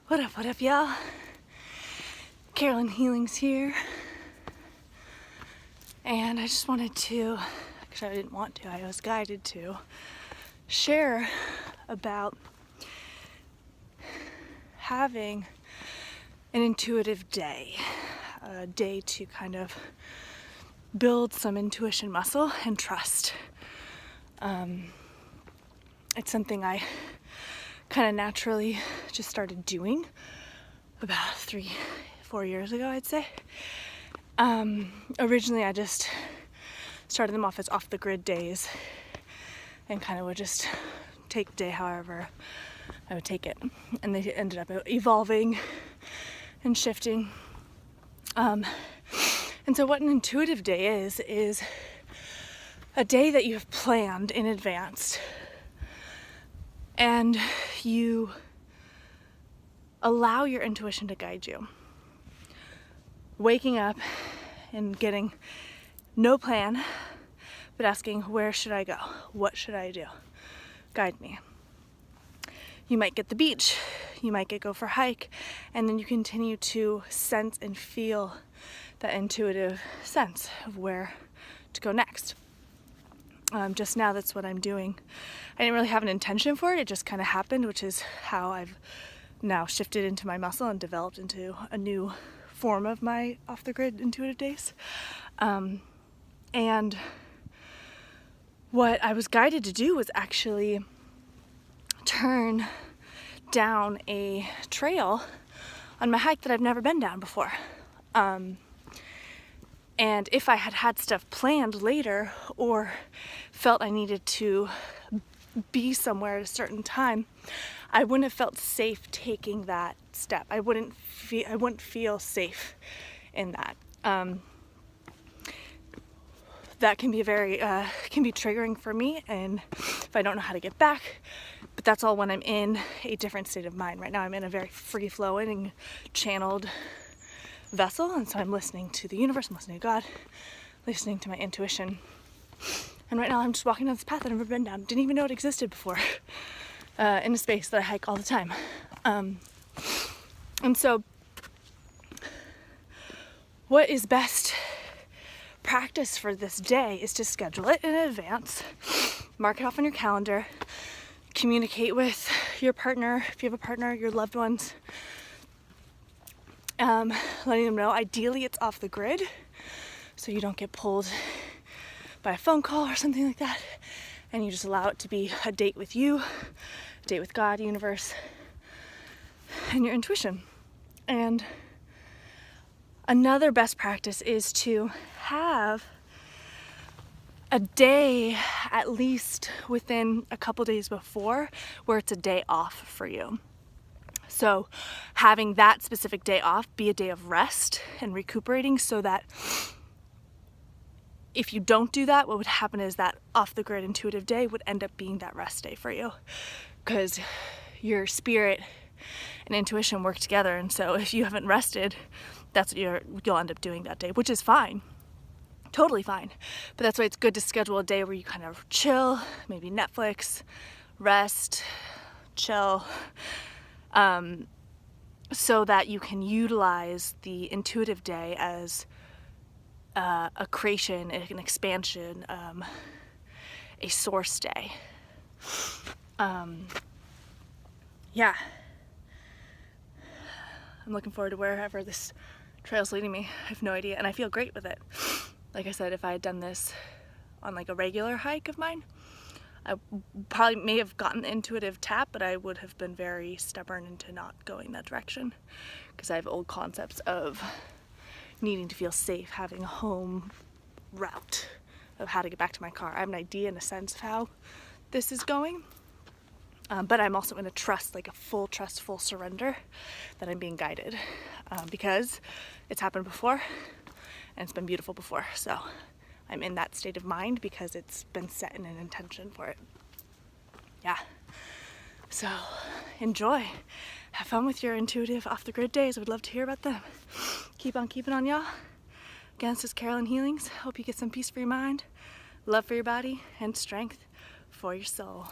What up, y'all? Carolyn Healings here. And I just wanted to, actually I didn't want to, I was guided to share about having an intuitive day. A day to kind of build some intuition muscle and trust. It's something I kind of naturally just started doing about 3-4 years ago, I'd say. Originally I just started them off as off the grid days and kind of would just take the day however I would take it, and they ended up evolving and shifting. And so what an intuitive day is a day that you have planned in advance and you allow your intuition to guide you. Waking up and getting no plan, but asking, where should I go? What should I do? Guide me. You might get the beach, you might go for a hike, and then you continue to sense and feel that intuitive sense of where to go next. Just now, that's what I'm doing. I didn't really have an intention for it, it just kind of happened, which is how I've now shifted into my muscle and developed into a new form of my off-the-grid intuitive days. And what I was guided to do was actually turn down a trail on my hike that I've never been down before. And if I had had stuff planned later or felt I needed to be somewhere at a certain time, I wouldn't have felt safe taking that step. I wouldn't feel safe in that. That can be can be triggering for me, and if I don't know how to get back. But that's all when I'm in a different state of mind. Right now I'm in a very free-flowing and channeled vessel, and so I'm listening to the universe, I'm listening to God, listening to my intuition. And right now I'm just walking down this path that I've never been down. Didn't even know it existed before, in a space that I hike all the time. And so what is best practice for this day is to schedule it in advance, mark it off on your calendar, communicate with your partner, if you have a partner, your loved ones, letting them know. Ideally it's off the grid so you don't get pulled by a phone call or something like that, and you just allow it to be a date with you, a date with God, universe, and your intuition. And another best practice is to have a day at least within a couple days before where it's a day off for you. So having that specific day off be a day of rest and recuperating, so that if you don't do that, what would happen is that off the grid intuitive day would end up being that rest day for you, because your spirit and intuition work together. And so if you haven't rested, that's what you'll end up doing that day, which is fine, totally fine. But that's why it's good to schedule a day where you kind of chill, maybe Netflix, rest, chill, so that you can utilize the intuitive day as a creation, an expansion, a source day. Yeah. I'm looking forward to wherever this trail's leading me. I have no idea, and I feel great with it. Like I said, if I had done this on like a regular hike of mine, I probably may have gotten the intuitive tap, but I would have been very stubborn into not going that direction, because I have old concepts of needing to feel safe, having a home route of how to get back to my car. I have an idea and a sense of how this is going, but I'm also in a trust, like a full trust, full surrender that I'm being guided, because it's happened before and it's been beautiful before. So I'm in that state of mind because it's been set in an intention for it. Yeah. So enjoy. Have fun with your intuitive off-the-grid days. I would love to hear about them. Keep on keeping on, y'all. Again, this is Carolyn Healings. Hope you get some peace for your mind, love for your body, and strength for your soul.